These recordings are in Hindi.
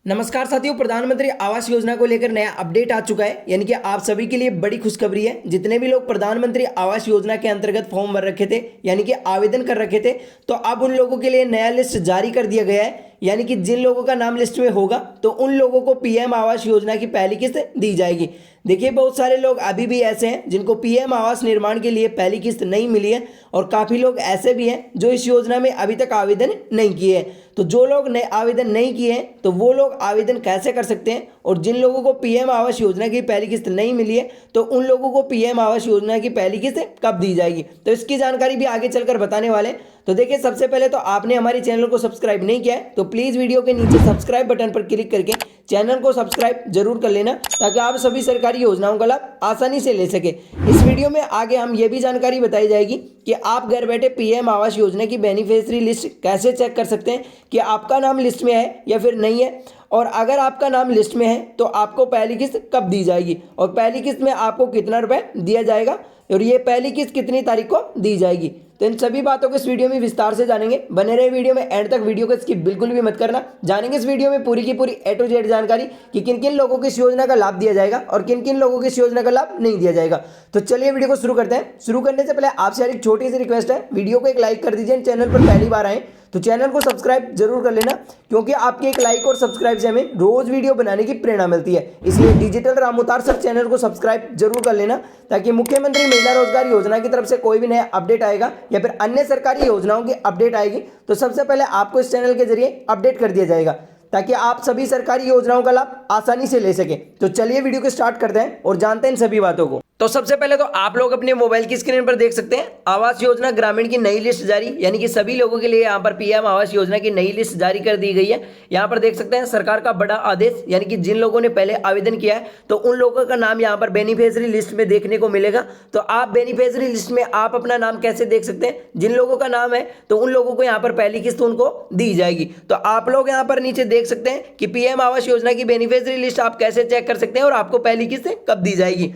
नमस्कार साथियों, प्रधानमंत्री आवास योजना को लेकर नया अपडेट आ चुका है। यानी कि आप सभी के लिए बड़ी खुशखबरी है। जितने भी लोग प्रधानमंत्री आवास योजना के अंतर्गत फॉर्म भर रखे थे, यानी कि आवेदन कर रखे थे, तो अब उन लोगों के लिए नया लिस्ट जारी कर दिया गया है। यानी कि जिन लोगों का नाम लिस्ट में होगा तो उन लोगों को पीएम आवास योजना की पहली किस्त दी जाएगी। देखिए, बहुत सारे लोग अभी भी ऐसे हैं जिनको पीएम आवास निर्माण के लिए पहली किस्त नहीं मिली है, और काफ़ी लोग ऐसे भी हैं जो इस योजना में अभी तक आवेदन नहीं किए हैं। तो जो लोग नए आवेदन नहीं किए हैं तो वो लोग आवेदन कैसे कर सकते हैं, और जिन लोगों को पीएम आवास योजना की पहली किस्त नहीं मिली है तो उन लोगों को पीएम आवास योजना की पहली किस्त कब दी जाएगी, तो इसकी जानकारी भी आगे चलकर बताने वाले हैं। तो देखिए, सबसे पहले तो आपने हमारे चैनल को सब्सक्राइब नहीं किया है तो प्लीज़ वीडियो के नीचे सब्सक्राइब बटन पर क्लिक करके चैनल को सब्सक्राइब जरूर कर लेना, ताकि आप सभी सरकारी योजनाओं का लाभ आसानी से ले सके। इस वीडियो में आगे हम ये भी जानकारी बताई जाएगी कि आप घर बैठे पीएम आवास योजना की बेनिफिशियरी लिस्ट कैसे चेक कर सकते हैं कि आपका नाम लिस्ट में है या फिर नहीं है, और अगर आपका नाम लिस्ट में है तो आपको पहली किस्त कब दी जाएगी, और पहली किस्त में आपको कितना रुपए दिया जाएगा, और ये पहली किस्त कितनी तारीख को दी जाएगी। तो इन सभी बातों को इस वीडियो में विस्तार से जानेंगे। बने रहे वीडियो में एंड तक, वीडियो को स्किप बिल्कुल भी मत करना। जानेंगे इस वीडियो में पूरी की पूरी A to Z जानकारी कि किन किन लोगों को इस योजना का लाभ दिया जाएगा और किन किन लोगों को इस योजना का लाभ नहीं दिया जाएगा। तो चलिए वीडियो को शुरू करते हैं। शुरू करने से पहले आपसे एक छोटी सी रिक्वेस्ट है, वीडियो को एक लाइक कर दीजिए। चैनल पर पहली बार आए तो चैनल को सब्सक्राइब जरूर कर लेना, क्योंकि आपके एक लाइक और सब्सक्राइब से हमें रोज वीडियो बनाने की प्रेरणा मिलती है। इसलिए डिजिटल रामउतार सर चैनल को सब्सक्राइब जरूर कर लेना, ताकि मुख्यमंत्री महिला रोजगार योजना की तरफ से कोई भी नया अपडेट आएगा या फिर अन्य सरकारी योजनाओं की अपडेट आएगी तो सबसे पहले आपको इस चैनल के जरिए अपडेट कर दिया जाएगा, ताकि आप सभी सरकारी योजनाओं का लाभ आसानी से ले सके। तो चलिए वीडियो को स्टार्ट करते हैं और जानते हैं इन सभी बातों को। तो सबसे पहले तो आप लोग अपने मोबाइल की स्क्रीन पर देख सकते हैं आवास योजना ग्रामीण की नई लिस्ट जारी, यानी कि सभी लोगों के लिए यहाँ पर पीएम आवास योजना की नई लिस्ट जारी कर दी गई है। यहाँ पर देख सकते हैं सरकार का बड़ा आदेश, यानी कि जिन लोगों ने पहले आवेदन किया है तो उन लोगों का नाम यहाँ पर बेनिफिशियरी लिस्ट में देखने को मिलेगा। तो आप बेनिफिशियरी लिस्ट में आप अपना नाम कैसे देख सकते हैं, जिन लोगों का नाम है तो उन लोगों को यहाँ पर पहली किस्त उनको दी जाएगी। तो आप लोग यहाँ पर नीचे देख सकते हैं कि पीएम आवास योजना की बेनिफिशियरी लिस्ट आप कैसे चेक कर सकते हैं और आपको पहली किस्त कब दी जाएगी।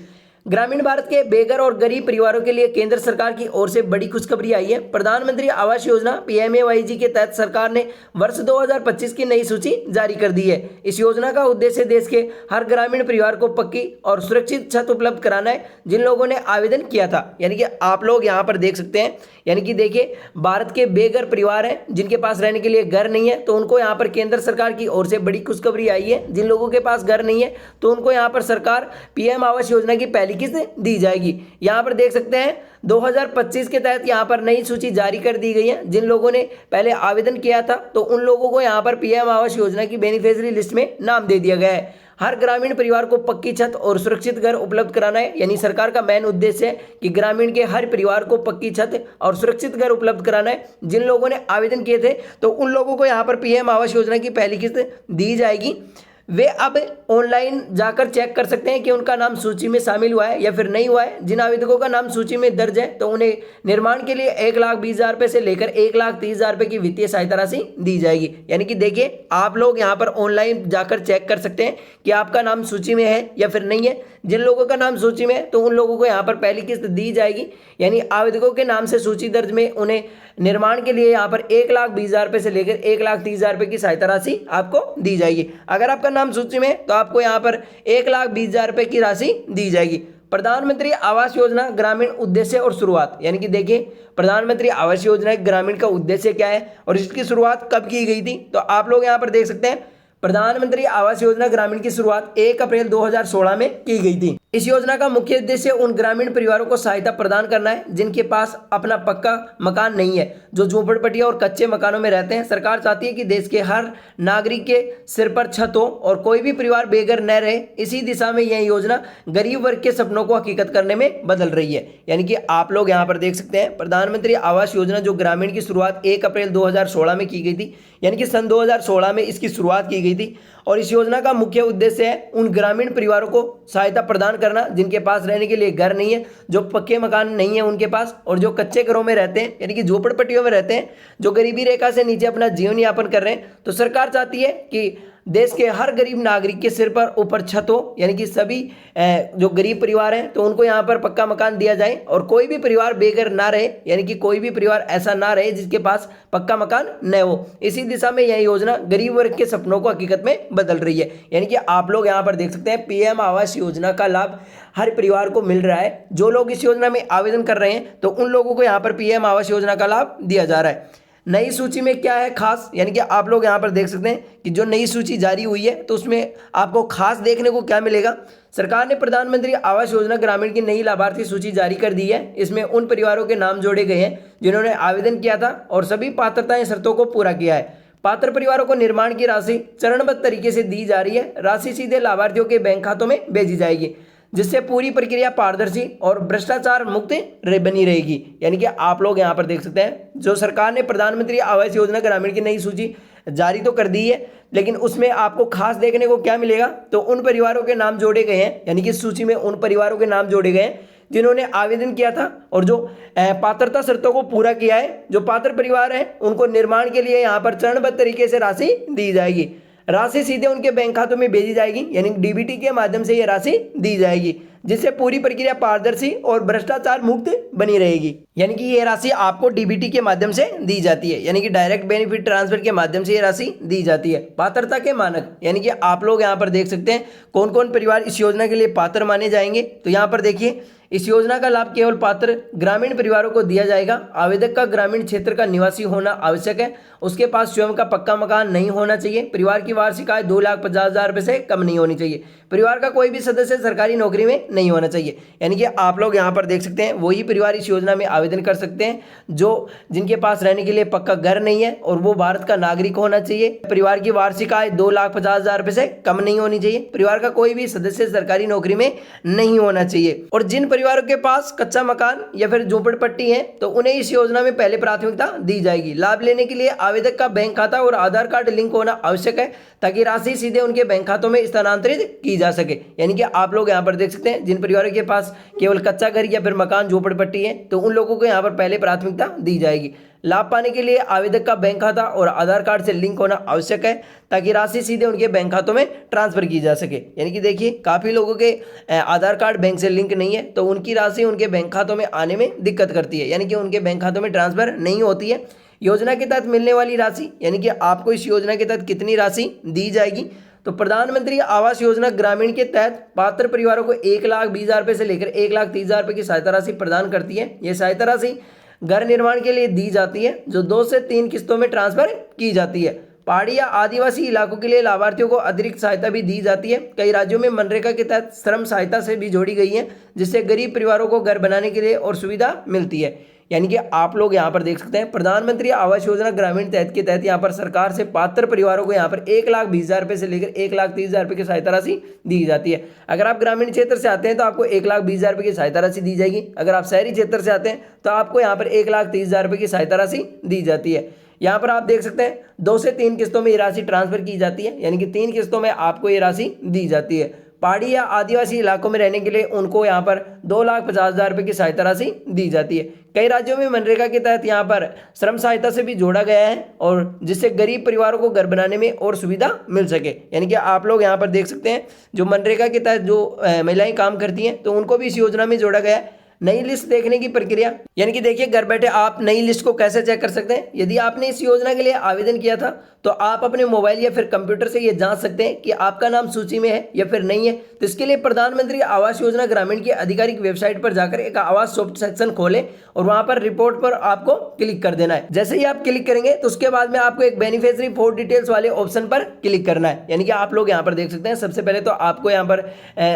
ग्रामीण भारत के बेघर और गरीब परिवारों के लिए केंद्र सरकार की ओर से बड़ी खुशखबरी आई है। प्रधानमंत्री आवास योजना पीएमएवाईजी के तहत सरकार ने वर्ष 2025 की नई सूची जारी कर दी है। इस योजना का उद्देश्य देश के हर ग्रामीण परिवार को पक्की और सुरक्षित छत उपलब्ध कराना है, जिन लोगों ने आवेदन किया था। यानी कि आप लोग यहाँ पर देख सकते हैं, यानी कि देखिए, भारत के बेघर परिवार हैं जिनके पास रहने के लिए घर नहीं है, तो उनको यहाँ पर केंद्र सरकार की ओर से बड़ी खुशखबरी आई है। जिन लोगों के पास घर नहीं है तो उनको यहाँ पर सरकार पीएम आवास योजना की पहली किस्त दी जाएगी। यहाँ पर देख सकते हैं 2025 के तहत यहाँ पर नई सूची जारी कर दी गई है। जिन लोगों ने पहले आवेदन किया था तो उन लोगों को यहाँ पर पीएम आवास योजना की बेनिफिशियरी लिस्ट में नाम दे दिया गया है। हर ग्रामीण परिवार को पक्की छत और सुरक्षित घर उपलब्ध कराना है, यानी सरकार का मेन उद्देश्य है कि ग्रामीण के हर परिवार को पक्की छत और सुरक्षित घर उपलब्ध कराना है। जिन लोगों ने आवेदन किए थे तो उन लोगों को यहाँ पर पीएम आवास योजना की पहली किस्त दी जाएगी। वे अब ऑनलाइन जाकर चेक कर सकते हैं कि उनका नाम सूची में शामिल हुआ है या फिर नहीं हुआ है। जिन आवेदकों का नाम सूची में दर्ज है तो उन्हें निर्माण के लिए 1,20,000 रुपये से लेकर 1,30,000 रुपये की वित्तीय सहायता राशि दी जाएगी। यानी कि देखिए, आप लोग यहाँ पर ऑनलाइन जाकर चेक कर सकते हैं कि आपका नाम सूची में है या फिर नहीं है। जिन लोगों का नाम सूची में है तो उन लोगों को यहाँ पर पहली किस्त दी जाएगी, यानी आवेदकों के नाम से सूची दर्ज में उन्हें निर्माण के लिए यहाँ पर 1,20,000 रुपये से लेकर 1,30,000 रुपये की सहायता राशि आपको दी जाएगी। अगर आपका नाम सूची में है तो आपको यहाँ पर 1,20,000 रुपये की राशि दी जाएगी। प्रधानमंत्री आवास योजना ग्रामीण उद्देश्य और शुरुआत, यानी कि देखिए, प्रधानमंत्री आवास योजना ग्रामीण का उद्देश्य क्या है और इसकी शुरुआत कब की गई थी, तो आप लोग यहाँ पर देख सकते हैं प्रधानमंत्री आवास योजना ग्रामीण की शुरुआत 1 अप्रैल 2016 में की गई थी। इस योजना का मुख्य उद्देश्य उन ग्रामीण परिवारों को सहायता प्रदान करना है जिनके पास अपना पक्का मकान नहीं है, जो झोपड़पट्टियों और कच्चे मकानों में रहते हैं। सरकार चाहती है कि देश के हर नागरिक के सिर पर छत हो और कोई भी परिवार बेघर न रहे। इसी दिशा में यह योजना गरीब वर्ग के सपनों को हकीकत करने में बदल रही है। यानी कि आप लोग यहाँ पर देख सकते हैं प्रधानमंत्री आवास योजना जो ग्रामीण की शुरुआत 1 अप्रैल 2016 में की गई थी, यानी कि सन 2016 में इसकी शुरुआत की गई थी। और इस योजना का मुख्य उद्देश्य है उन ग्रामीण परिवारों को सहायता प्रदान करना जिनके पास रहने के लिए घर नहीं है, जो पक्के मकान नहीं है उनके पास, और जो कच्चे घरों में रहते हैं, यानी कि झोपड़पट्टियों में रहते हैं, जो गरीबी रेखा से नीचे अपना जीवन यापन कर रहे हैं। तो सरकार चाहती है कि देश के हर गरीब नागरिक के सिर पर ऊपर छत हो, यानी कि सभी जो गरीब परिवार हैं तो उनको यहाँ पर पक्का मकान दिया जाए और कोई भी परिवार बेघर ना रहे, यानी कि कोई भी परिवार ऐसा ना रहे जिसके पास पक्का मकान न हो। इसी दिशा में यह योजना गरीब वर्ग के सपनों को हकीकत में बदल रही है। यानी कि आप लोग यहाँ पर देख सकते हैं पीएम आवास योजना का लाभ हर परिवार को मिल रहा है। जो लोग इस योजना में आवेदन कर रहे हैं तो उन लोगों को यहाँ पर पीएम आवास योजना का लाभ दिया जा रहा है। नई सूची में क्या है खास, यानी कि आप लोग यहाँ पर देख सकते हैं कि जो नई सूची जारी हुई है तो उसमें आपको खास देखने को क्या मिलेगा। सरकार ने प्रधानमंत्री आवास योजना ग्रामीण की नई लाभार्थी सूची जारी कर दी है। इसमें उन परिवारों के नाम जोड़े गए हैं जिन्होंने आवेदन किया था और सभी पात्रताएं शर्तों को पूरा किया है। पात्र परिवारों को निर्माण की राशि चरणबद्ध तरीके से दी जा रही है। राशि सीधे लाभार्थियों के बैंक खातों में भेजी जाएगी, जिससे पूरी प्रक्रिया पारदर्शी और भ्रष्टाचार मुक्त बनी रहेगी। यानी कि आप लोग यहाँ पर देख सकते हैं जो सरकार ने प्रधानमंत्री आवास योजना ग्रामीण की नई सूची जारी तो कर दी है, लेकिन उसमें आपको खास देखने को क्या मिलेगा, तो उन परिवारों के नाम जोड़े गए हैं, यानी कि सूची में उन परिवारों के नाम जोड़े गए हैं जिन्होंने आवेदन किया था और जो पात्रता शर्तों को पूरा किया है। जो पात्र परिवार हैं उनको निर्माण के लिए यहाँ पर चरणबद्ध तरीके से राशि दी जाएगी। राशि सीधे उनके बैंक खातों में भेजी जाएगी, यानी डीबीटी के माध्यम से यह राशि दी जाएगी, जिससे पूरी प्रक्रिया पारदर्शी और भ्रष्टाचार मुक्त बनी रहेगी। यानी कि यह राशि आपको डीबीटी के माध्यम से दी जाती है, यानी कि डायरेक्ट बेनिफिट ट्रांसफर के माध्यम से यह राशि दी जाती है। पात्रता के मानक, यानी कि आप लोग यहाँ पर देख सकते हैं कौन कौन परिवार इस योजना के लिए पात्र माने जाएंगे। तो यहाँ पर देखिए, इस योजना का लाभ केवल पात्र ग्रामीण परिवारों को दिया जाएगा। आवेदक का ग्रामीण क्षेत्र का निवासी होना आवश्यक है। उसके पास स्वयं का पक्का मकान नहीं होना चाहिए। परिवार की वार्षिक आय 2,50,000 रुपये से कम नहीं होनी चाहिए। परिवार का कोई भी सदस्य सरकारी नौकरी में नहीं होना चाहिए। यानी कि आप लोग यहाँ पर देख सकते हैं वही परिवार इस योजना में आवेदन कर सकते हैं जो जिनके पास रहने के लिए पक्का घर नहीं है और वो भारत का नागरिक होना चाहिए। परिवार की वार्षिक आय 2,50,000 रुपये से कम नहीं होनी चाहिए। परिवार का कोई भी सदस्य सरकारी नौकरी में नहीं होना चाहिए। और जिन परिवारों के पास कच्चा मकान या फिर झोपड़पट्टी है तो उन्हें इस योजना में पहले प्राथमिकता दी जाएगी। लाभ लेने के लिए आवेदक का बैंक खाता और आधार कार्ड लिंक होना आवश्यक है ताकि राशि सीधे उनके बैंक खातों में स्थानांतरित की जा सके। यानी कि आप लोग यहाँ पर देख सकते हैं जिन परिवारों के पास केवल कच्चा घर या फिर मकान झोपड़पट्टी है तो उन लोगों को यहाँ पर पहले प्राथमिकता दी जाएगी। लाभ पाने के लिए आवेदक का बैंक खाता और आधार कार्ड से लिंक होना आवश्यक है ताकि राशि सीधे उनके बैंक खातों में ट्रांसफर की जा सके। यानी कि देखिए काफ़ी लोगों के आधार कार्ड बैंक से लिंक नहीं है तो उनकी राशि उनके बैंक खातों में आने में दिक्कत करती है, यानी कि उनके बैंक खातों में ट्रांसफर नहीं होती है। योजना के तहत मिलने वाली राशि, यानी कि आपको इस योजना के तहत कितनी राशि दी जाएगी, तो प्रधानमंत्री आवास योजना ग्रामीण के तहत पात्र परिवारों को 1,20,000 रुपये से लेकर 1,30,000 रुपये की सहायता राशि प्रदान करती है। ये सहायता राशि घर निर्माण के लिए दी जाती है जो 2 से 3 किस्तों में ट्रांसफर की जाती है। पहाड़ी या आदिवासी इलाकों के लिए लाभार्थियों को अतिरिक्त सहायता भी दी जाती है। कई राज्यों में मनरेगा के तहत श्रम सहायता से भी जोड़ी गई है जिससे गरीब परिवारों को घर बनाने के लिए और सुविधा मिलती है। यानी कि आप लोग यहाँ पर देख सकते हैं प्रधानमंत्री आवास योजना ग्रामीण तहत के तहत यहाँ पर सरकार से पात्र परिवारों को यहाँ पर 1,20,000 रुपये से लेकर 1,30,000 रुपये की सहायता राशि दी जाती है। अगर आप ग्रामीण क्षेत्र से आते हैं तो आपको 1,20,000 रुपये की सहायता राशि दी जाएगी। अगर आप शहरी क्षेत्र से आते हैं तो आपको यहाँ पर 1,30,000 रुपये की सहायता राशि दी जाती है। यहाँ पर आप देख सकते हैं 2 से 3 किस्तों में ये राशि ट्रांसफर की जाती है, यानी कि 3 किस्तों में आपको ये राशि दी जाती है। पहाड़ी या आदिवासी इलाकों में रहने के लिए उनको यहाँ पर 2,50,000 रुपये की सहायता राशि दी जाती है। कई राज्यों में मनरेगा के तहत यहाँ पर श्रम सहायता से भी जोड़ा गया है और जिससे गरीब परिवारों को घर बनाने में और सुविधा मिल सके। यानी कि आप लोग यहाँ पर देख सकते हैं जो मनरेगा के तहत जो महिलाएं काम करती हैं तो उनको भी इस योजना में जोड़ा गया है। नई लिस्ट देखने की प्रक्रिया, यानी कि देखिए घर बैठे आप नई लिस्ट को कैसे चेक कर सकते हैं। यदि आपने इस योजना के लिए आवेदन किया था तो आप अपने मोबाइल या फिर कंप्यूटर से ये जांच सकते हैं कि आपका नाम सूची में है या फिर नहीं है। तो इसके लिए प्रधानमंत्री आवास योजना ग्रामीण की आधिकारिक वेबसाइट पर जाकर एक आवास सॉफ्ट सेक्शन खोलें और वहां पर रिपोर्ट पर आपको क्लिक कर देना है। जैसे ही आप क्लिक करेंगे तो उसके बाद में आपको एक बेनिफिशियरी फॉर डिटेल्स वाले ऑप्शन पर क्लिक करना है। यानी कि आप लोग यहाँ पर देख सकते हैं सबसे पहले तो आपको यहाँ पर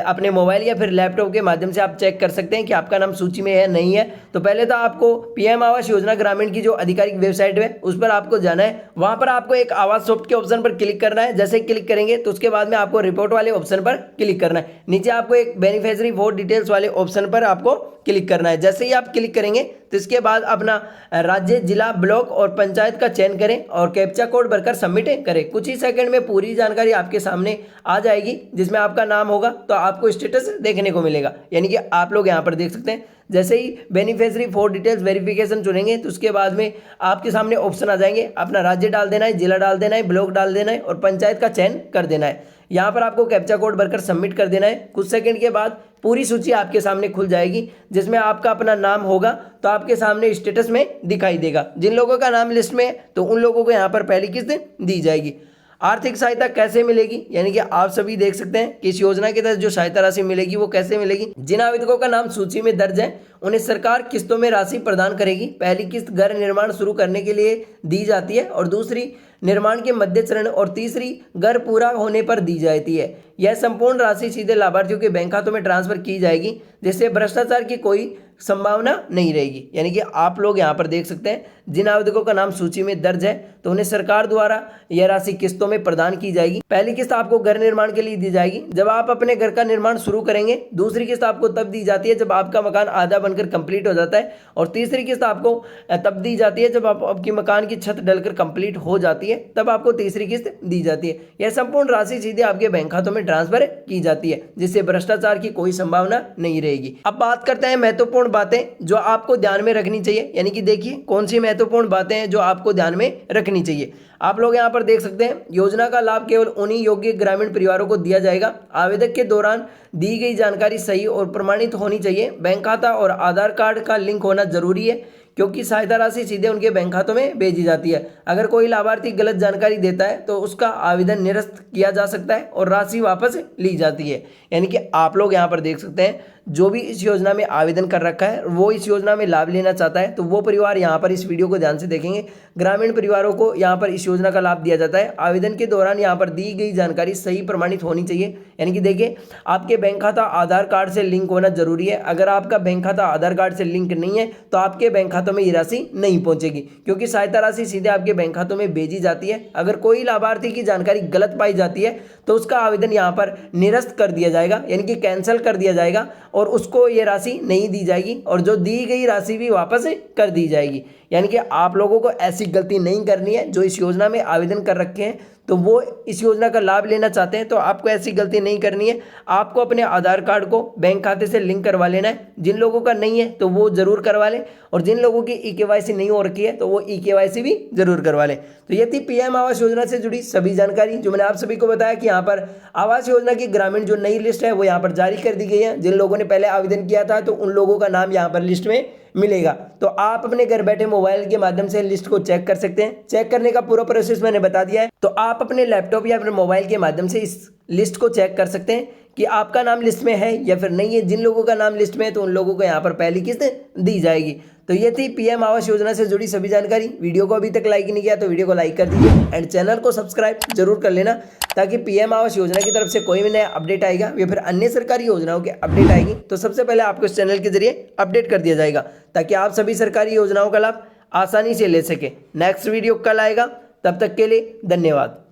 अपने मोबाइल या फिर लैपटॉप के माध्यम से आप चेक कर सकते हैं कि आपका नाम सूची में है नहीं है। तो पहले तो आपको पीएम आवास योजना ग्रामीण की जो आधिकारिक वेबसाइट है उस पर आपको जाना है। वहां पर आपको एक आवास सॉफ्ट के ऑप्शन पर क्लिक करना है। जैसे क्लिक करेंगे तो उसके बाद में आपको रिपोर्ट वाले ऑप्शन पर क्लिक करना है। नीचे आपको एक बेनिफिशियरी फॉर डिटेल्स वाले ऑप्शन पर आपको क्लिक करना है। जैसे ही आप क्लिक करेंगे तो इसके बाद अपना राज्य, जिला, ब्लॉक और पंचायत का चयन करें और कैप्चा कोड भरकर सबमिट करें। कुछ ही सेकंड में पूरी जानकारी आपके सामने आ जाएगी जिसमें आपका नाम होगा तो आपको स्टेटस देखने को मिलेगा। यानी कि आप लोग यहाँ पर देख सकते हैं जैसे ही बेनिफिशियरी फॉर डिटेल्स वेरिफिकेशन चुनेंगे तो उसके बाद में आपके सामने ऑप्शन आ जाएंगे, अपना राज्य डाल देना है, जिला डाल देना है, ब्लॉक डाल देना है और पंचायत का चयन कर देना है। यहाँ पर आपको कैप्चा कोड भरकर सबमिट कर देना है। कुछ सेकंड के बाद पूरी सूची आपके सामने खुल जाएगी, जिसमें आपका अपना नाम होगा तो आपके सामने स्टेटस में दिखाई देगा। जिन लोगों का नाम लिस्ट में है तो उन लोगों को यहाँ पर पहली किस्त दी जाएगी। आर्थिक सहायता कैसे मिलेगी, यानी कि आप सभी देख सकते हैं कि इस योजना के तहत जो सहायता राशि मिलेगी वो कैसे मिलेगी। जिन आवेदकों का नाम सूची में दर्ज है उन्हें सरकार किस्तों में राशि प्रदान करेगी। पहली किस्त घर निर्माण शुरू करने के लिए दी जाती है और दूसरी निर्माण के मध्य चरण और तीसरी घर पूरा होने पर दी जाती है। यह संपूर्ण राशि सीधे लाभार्थियों के बैंक खातों में ट्रांसफर की जाएगी, जिससे भ्रष्टाचार की कोई संभावना नहीं रहेगी। यानी कि आप लोग यहाँ पर देख सकते हैं जिन आवेदकों का नाम सूची में दर्ज है तो उन्हें सरकार द्वारा यह राशि किस्तों में प्रदान की जाएगी। पहली किस्त आपको घर निर्माण के लिए दी जाएगी जब आप अपने घर का निर्माण शुरू करेंगे। दूसरी किस्त आपको तब दी जाती है जब आपका मकान आधा बनकर कंप्लीट हो जाता है और तीसरी किस्त आपको तब दी जाती है जब आपकी मकान की छत डलकर कंप्लीट हो जाती है, तब आपको तीसरी किस्त दी जाती है। यह संपूर्ण राशि सीधे आपके बैंक खातों में ट्रांसफर की जाती है, जिससे भ्रष्टाचार की कोई संभावना नहीं रहेगी। अब बात करते हैं महत्वपूर्ण बातें जो आपको ध्यान में रखनी चाहिए। यानी कि देखिए कौन सी महत्वपूर्ण बातें हैं जो आपको ध्यान में रखनी चाहिए। आप लोग यहाँ पर देख सकते हैं योजना का लाभ केवल उन्हीं योग्य ग्रामीण परिवारों को दिया जाएगा। आवेदक के दौरान दी गई जानकारी सही और प्रमाणित होनी चाहिए। बैंक खाता और आधार कार्ड का लिंक होना जरूरी है, क्योंकि सहायता राशि सीधे उनके बैंक खातों में भेजी जाती है। अगर कोई लाभार्थी गलत जानकारी देता है तो उसका आवेदन निरस्त किया जा सकता है और राशि वापस ली जाती है। यानी कि आप लोग यहाँ पर देख सकते हैं जो भी इस योजना में आवेदन कर रखा है वो इस योजना में लाभ लेना चाहता है तो वो परिवार यहाँ पर इस वीडियो को ध्यान से देखेंगे। ग्रामीण परिवारों को यहाँ पर इस योजना का लाभ दिया जाता है। आवेदन के दौरान यहाँ पर दी गई जानकारी सही प्रमाणित होनी चाहिए। यानी कि देखिए आपके बैंक खाता आधार कार्ड से लिंक होना जरूरी है। अगर आपका बैंक खाता आधार कार्ड से लिंक नहीं है तो आपके बैंक खातों में ये राशि नहीं पहुंचेगी, क्योंकि सहायता राशि सीधे आपके बैंक खातों में भेजी जाती है। अगर कोई लाभार्थी की जानकारी गलत पाई जाती है तो उसका आवेदन यहाँ पर निरस्त कर दिया जाएगा, यानी कि कैंसिल कर दिया जाएगा और उसको ये राशि नहीं दी जाएगी और जो दी गई राशि भी वापस कर दी जाएगी। यानी कि आप लोगों को ऐसी गलती नहीं करनी है। जो इस योजना में आवेदन कर रखे हैं तो वो इस योजना का लाभ लेना चाहते हैं तो आपको ऐसी गलती नहीं करनी है। आपको अपने आधार कार्ड को बैंक खाते से लिंक करवा लेना है। जिन लोगों का नहीं है तो वो जरूर करवा लें और जिन लोगों की EKYC नहीं हो रखी है तो वो EKYC भी जरूर करवा लें। तो ये थी PM आवास योजना से जुड़ी सभी जानकारी जो मैंने आप सभी को बताया कि यहाँ पर आवास योजना की ग्रामीण जो नई लिस्ट है वो यहाँ पर जारी कर दी गई है। जिन लोगों ने पहले आवेदन किया था तो उन लोगों का नाम यहाँ पर लिस्ट में मिलेगा। तो आप अपने घर बैठे मोबाइल के माध्यम से लिस्ट को चेक कर सकते हैं। चेक करने का पूरा प्रोसेस मैंने बता दिया है, तो आप अपने लैपटॉप या अपने मोबाइल के माध्यम से इस लिस्ट को चेक कर सकते हैं कि आपका नाम लिस्ट में है या फिर नहीं है। जिन लोगों का नाम लिस्ट में है तो उन लोगों को यहाँ पर पहली किस्त दी जाएगी। तो ये थी PM आवास योजना से जुड़ी सभी जानकारी। वीडियो को अभी तक लाइक नहीं किया तो वीडियो को लाइक कर दीजिए एंड चैनल को सब्सक्राइब जरूर कर लेना, ताकि PM आवास योजना की तरफ से कोई भी नया अपडेट आएगा या फिर अन्य सरकारी योजनाओं के अपडेट आएगी तो सबसे पहले आपको इस चैनल के जरिए अपडेट कर दिया जाएगा, ताकि आप सभी सरकारी योजनाओं का लाभ आसानी से ले सके। नेक्स्ट वीडियो कल आएगा, तब तक के लिए धन्यवाद।